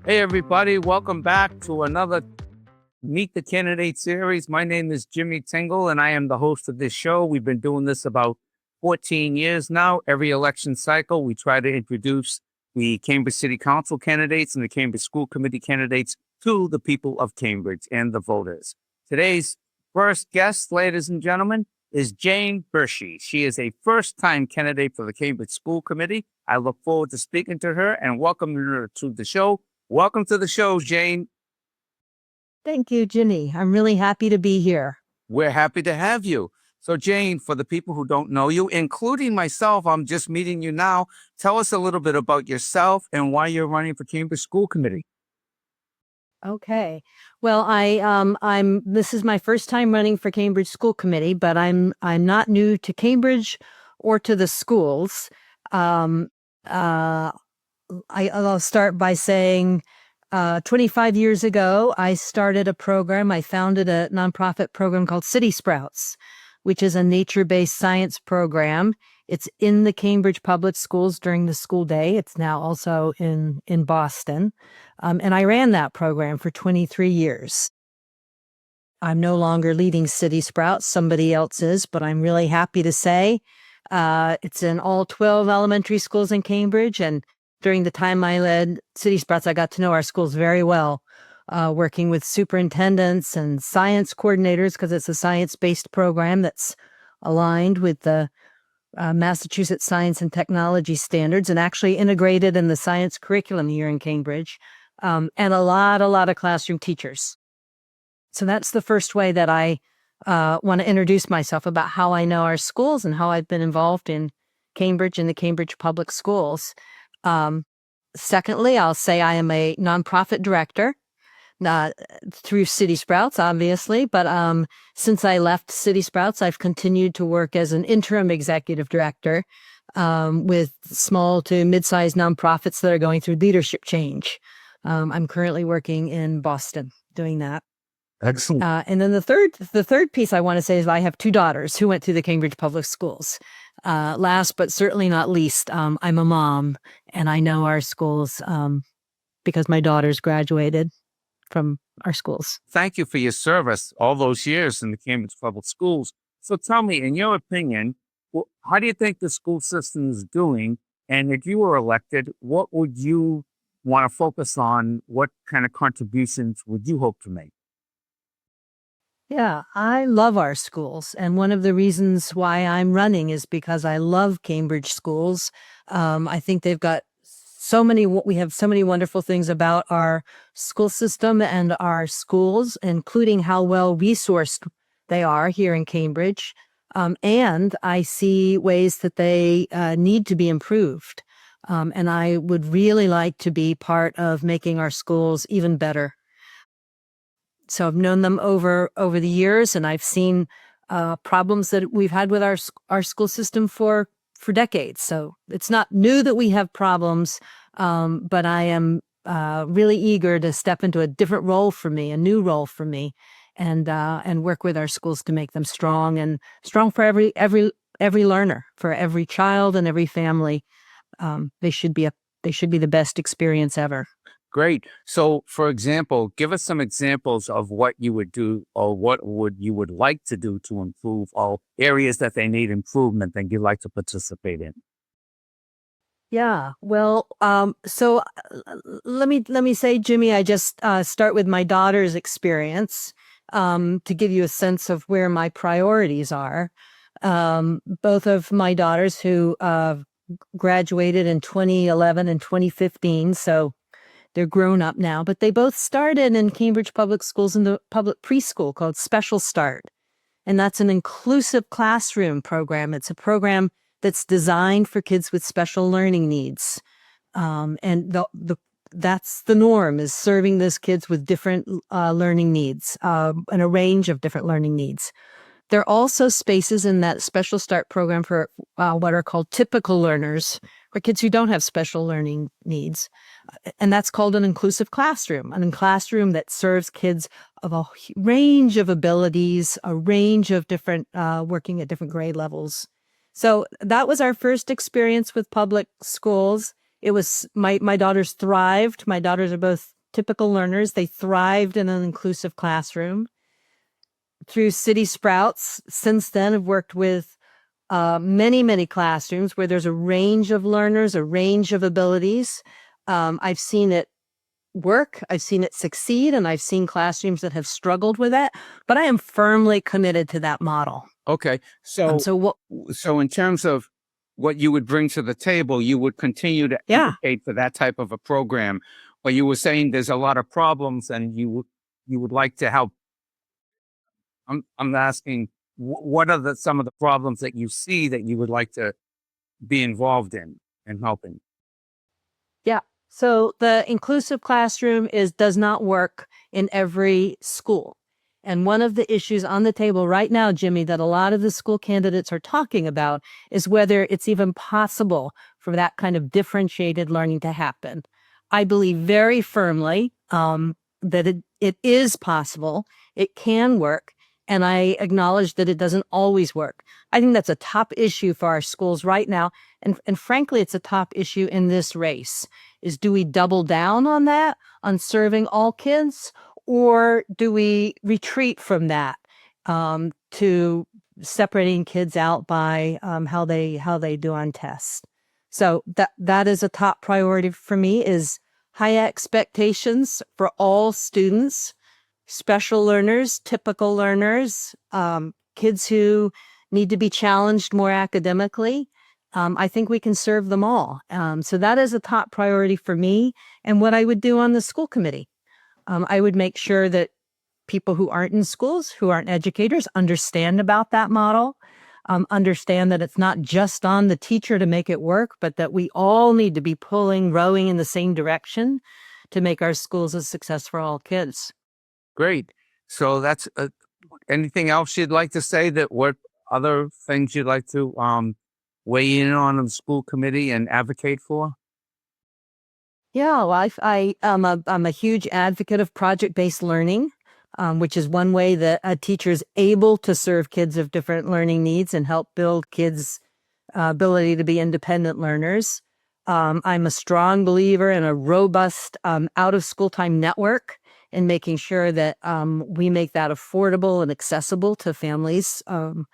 Hey, everybody, welcome back to another Meet the Candidate series. My name is Jimmy Tingle, and I am the host of this show. We've been doing this about 14 years now. Every election cycle, we try to introduce the Cambridge City Council candidates and the Cambridge School Committee candidates to the people of Cambridge and the voters. Today's first guest, ladies and gentlemen, is Jane Hirschi. She is a first-time candidate for the Cambridge School Committee. I look forward to speaking to her and welcoming her to the show. Welcome to the show, Jane. Thank you, Ginny. I'm really happy to be here. We're happy to have you. So, Jane, for the people who don't know you, including myself, I'm just meeting you now. Tell us a little bit about yourself and why you're running for Cambridge School Committee. Okay. Well, this is my first time running for Cambridge School Committee, but I'm not new to Cambridge or to the schools. I'll start by saying 25 years ago, I started a program. I founded a nonprofit program called City Sprouts, which is a nature-based science program. It's in the Cambridge Public Schools during the school day. It's now also in Boston. And I ran that program for 23 years. I'm no longer leading City Sprouts. Somebody else is, but I'm really happy to say it's in all 12 elementary schools in Cambridge. And during the time I led City Sprouts, I got to know our schools very well, working with superintendents and science coordinators, because it's a science-based program that's aligned with the Massachusetts Science and Technology Standards and actually integrated in the science curriculum here in Cambridge, and a lot of classroom teachers. So that's the first way that I want to introduce myself about how I know our schools and how I've been involved in Cambridge and the Cambridge Public Schools. Secondly, I'll say I am a nonprofit director, not through City Sprouts, obviously, but since I left City Sprouts, I've continued to work as an interim executive director with small to mid-sized nonprofits that are going through leadership change. I'm currently working in Boston doing that. Excellent. And then the third piece I want to say is I have two daughters who went through the Cambridge Public Schools. Last but certainly not least, I'm a mom, and I know our schools because my daughters graduated from our schools. Thank you for your service all those years in the Cambridge Public Schools. So tell me, in your opinion, how do you think the school system is doing? And if you were elected, what would you want to focus on? What kind of contributions would you hope to make? Yeah, I love our schools. And one of the reasons why I'm running is because I love Cambridge schools. I think we have so many wonderful things about our school system and our schools, including how well resourced they are here in Cambridge. And I see ways that they need to be improved. And I would really like to be part of making our schools even better. So I've known them over the years, and I've seen problems that we've had with our school system for decades. So it's not new that we have problems, but I am really eager to step into a different role for me, a new role for me, and work with our schools to make them strong for every learner, for every child and every family. They should be the best experience ever. Great. So, for example, give us some examples of what you would do or what you would like to do to improve, or areas that they need improvement that you'd like to participate in. Yeah, well, so let me say, Jimmy, I just start with my daughter's experience to give you a sense of where my priorities are. Both of my daughters who graduated in 2011 and 2015, so they're grown up now, but they both started in Cambridge Public Schools in the public preschool called Special Start. And that's an inclusive classroom program. It's a program that's designed for kids with special learning needs. And that's the norm, is serving those kids with different learning needs and a range of different learning needs. There are also spaces in that Special Start program for what are called typical learners, for kids who don't have special learning needs. And that's called an inclusive classroom, that serves kids of a range of abilities, a range of different, working at different grade levels. So that was our first experience with public schools. It was my daughters thrived. My daughters are both typical learners. They thrived in an inclusive classroom. Through City Sprouts, since then, I've worked with many classrooms where there's a range of learners, a range of abilities. I've seen it work, I've seen it succeed, and I've seen classrooms that have struggled with that. But I am firmly committed to that model. Okay. So, So what? so in terms of what you would bring to the table, you would continue to Yeah. advocate for that type of a program. But you were saying there's a lot of problems, and you would like to help. I'm asking, what are some of the problems that you see that you would like to be involved in and helping? Yeah. So the inclusive classroom does not work in every school. And one of the issues on the table right now, Jimmy, that a lot of the school candidates are talking about is whether it's even possible for that kind of differentiated learning to happen. I believe very firmly that it is possible, it can work, and I acknowledge that it doesn't always work. I think that's a top issue for our schools right now. And frankly, it's a top issue in this race is, do we double down on that, on serving all kids, or do we retreat from that to separating kids out by how they do on tests? So that is a top priority for me, is high expectations for all students, special learners, typical learners, kids who need to be challenged more academically. I think we can serve them all. So that is a top priority for me. And what I would do on the school committee, I would make sure that people who aren't in schools, who aren't educators, understand about that model, understand that it's not just on the teacher to make it work, but that we all need to be rowing in the same direction to make our schools a success for all kids. Great. So that's anything else you'd like to say? That what other things you'd like to weigh in on the school committee and advocate for? Yeah, well, I'm a huge advocate of project-based learning, which is one way that a teacher is able to serve kids of different learning needs and help build kids' ability to be independent learners. I'm a strong believer in a robust out-of-school time network and making sure that we make that affordable and accessible to families of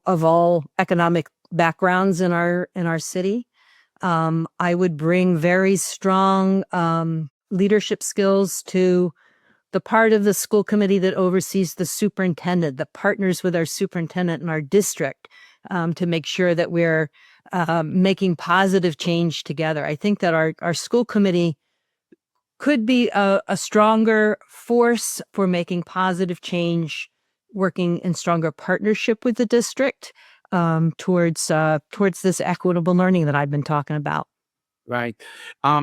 all economic backgrounds in our city. I would bring very strong leadership skills to the part of the school committee that oversees the superintendent, that partners with our superintendent in our district to make sure that we're making positive change together. I think that our school committee could be a stronger force for making positive change, working in stronger partnership with the district towards this equitable learning that I've been talking about. Right.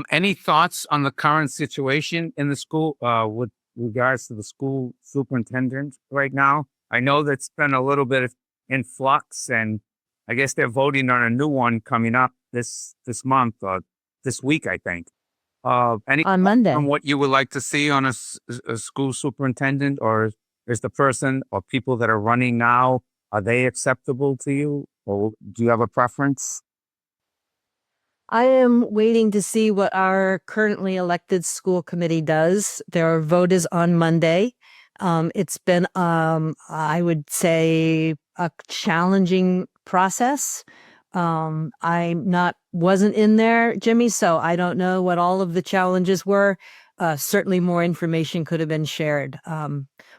Any thoughts on the current situation in the school with regards to the school superintendent right now? I know that's been a little bit in flux, and I guess they're voting on a new one coming up this month or this week, I think. Any On thoughts on Monday. what you would like to see on a school superintendent, or is the person or people that are running now, are they acceptable to you, or do you have a preference? I am waiting to see what our currently elected school committee does. Their vote is on Monday. It's been, I would say, a challenging process. Wasn't in there, Jimmy, so I don't know what all of the challenges were. Certainly more information could have been shared.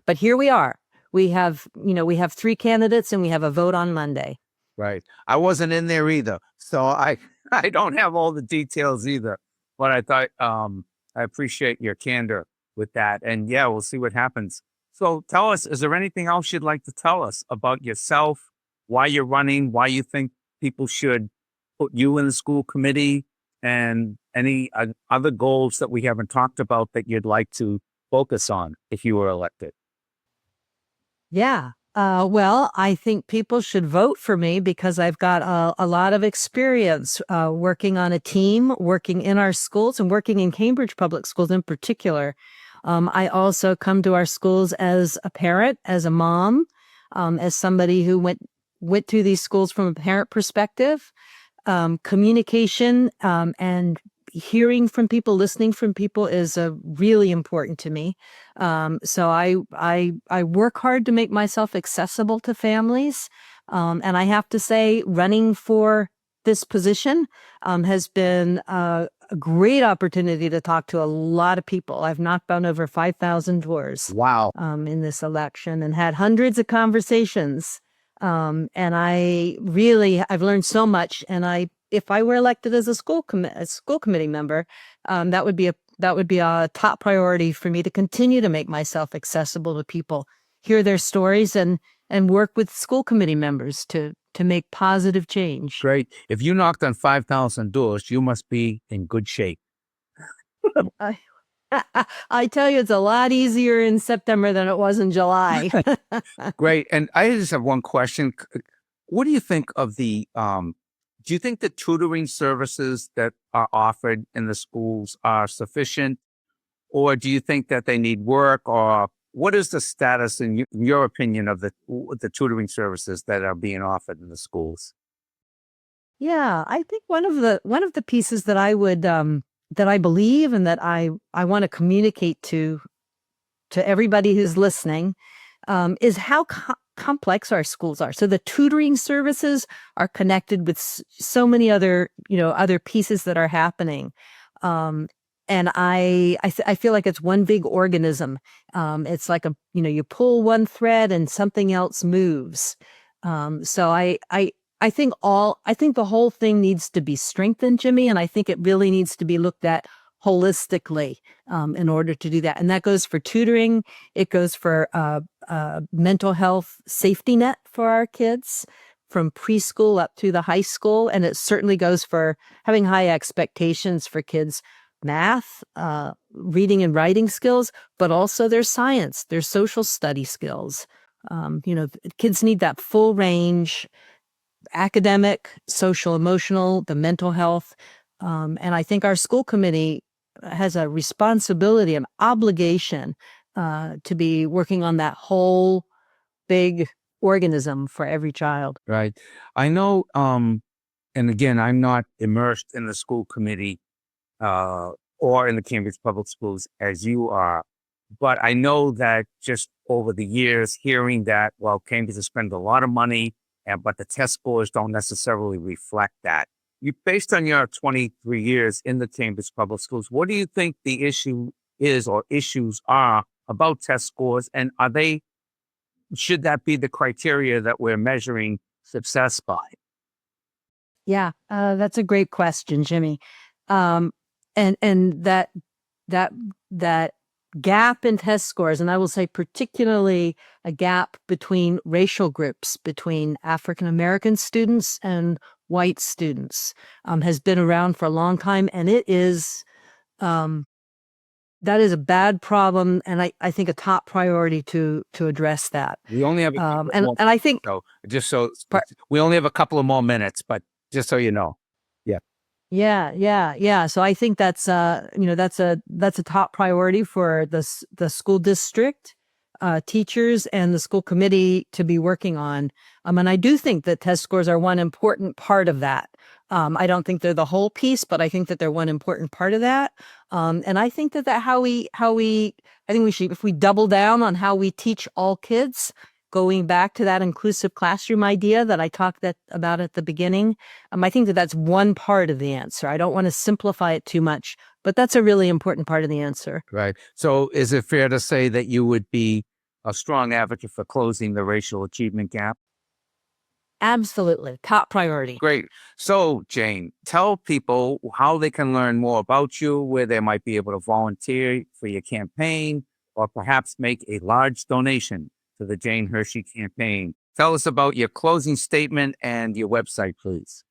But here we are. We have 3 candidates and we have a vote on Monday. Right. I wasn't in there either. So I I don't have all the details either. But I thought I appreciate your candor with that. And yeah, we'll see what happens. So tell us, is there anything else you'd like to tell us about yourself, why you're running, why you think people should put you in the school committee, and any other goals that we haven't talked about that you'd like to focus on if you were elected? Yeah. Well, I think people should vote for me because I've got a lot of experience working on a team, working in our schools, and working in Cambridge Public Schools in particular. I also come to our schools as a parent, as a mom, as somebody who went through these schools from a parent perspective. Communication and hearing from people, listening from people is really important to me. So I work hard to make myself accessible to families. And I have to say, running for this position has been a great opportunity to talk to a lot of people. I've knocked on over 5,000 doors. Wow. In this election and had hundreds of conversations. And I've learned so much. And if I were elected as a school committee member, that would be a top priority for me to continue to make myself accessible to people, hear their stories, and work with school committee members to make positive change. Great. If you knocked on 5,000 doors, you must be in good shape. I tell you, it's a lot easier in September than it was in July. Great. And I just have one question. What do you think of do you think the tutoring services that are offered in the schools are sufficient? Or do you think that they need work? Or what is the status, in your opinion, of the tutoring services that are being offered in the schools? Yeah, I think one of the pieces that that I believe and that I want to communicate to everybody who's listening is how complex our schools are. So the tutoring services are connected with so many other pieces that are happening. And I feel like it's one big organism. It's like you pull one thread and something else moves. So I think the whole thing needs to be strengthened, Jimmy, and I think it really needs to be looked at holistically in order to do that. And that goes for tutoring. It goes for mental health safety net for our kids from preschool up to the high school. And it certainly goes for having high expectations for kids' math, reading and writing skills, but also their science, their social study skills. Kids need that full range, academic, social, emotional, the mental health. And I think our school committee has a responsibility, an obligation to be working on that whole big organism for every child. Right. I know, and again, I'm not immersed in the school committee or in the Cambridge Public Schools as you are, but I know that just over the years, hearing that, well, Cambridge has spent a lot of money, but the test scores don't necessarily reflect that. Based on your 23 years in the Cambridge Public Schools, what do you think the issue is or issues are about test scores? And should that be the criteria that we're measuring success by? Yeah, that's a great question, Jimmy. And that gap in test scores, and I will say particularly a gap between racial groups, between African American students and white students, has been around for a long time, and that is a bad problem, and I think a top priority to address that. We only have and I think we only have a couple of more minutes, but just so you know. Yeah. So I think that's a top priority for the school district, teachers, and the school committee to be working on. And I do think that test scores are one important part of that. I don't think they're the whole piece, but I think that they're one important part of that. And I think that I think we should, if we double down on how we teach all kids, going back to that inclusive classroom idea that I talked about at the beginning, I think that that's one part of the answer. I don't want to simplify it too much, but that's a really important part of the answer. Right. So is it fair to say that you would be a strong advocate for closing the racial achievement gap? Absolutely. Top priority. Great. So, Jane, tell people how they can learn more about you, where they might be able to volunteer for your campaign, or perhaps make a large donation to the Jane Hirschi campaign. Tell us about your closing statement and your website, please.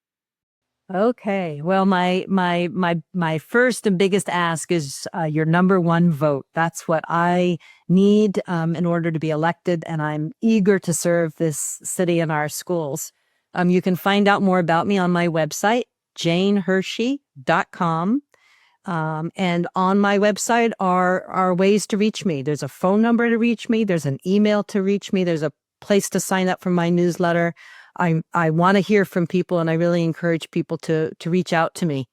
Okay. Well, my first and biggest ask is your number one vote. That's what I need in order to be elected, and I'm eager to serve this city and our schools. You can find out more about me on my website, janehirschi.com. And on my website are ways to reach me. There's a phone number to reach me. There's an email to reach me. There's a place to sign up for my newsletter. I want to hear from people, and I really encourage people to reach out to me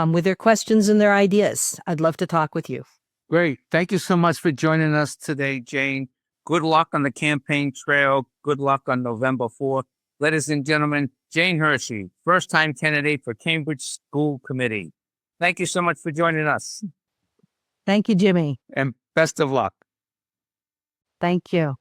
with their questions and their ideas. I'd love to talk with you. Great. Thank you so much for joining us today, Jane. Good luck on the campaign trail. Good luck on November 4th. Ladies and gentlemen, Jane Hirschi, first-time candidate for Cambridge School Committee. Thank you so much for joining us. Thank you, Jimmy. And best of luck. Thank you.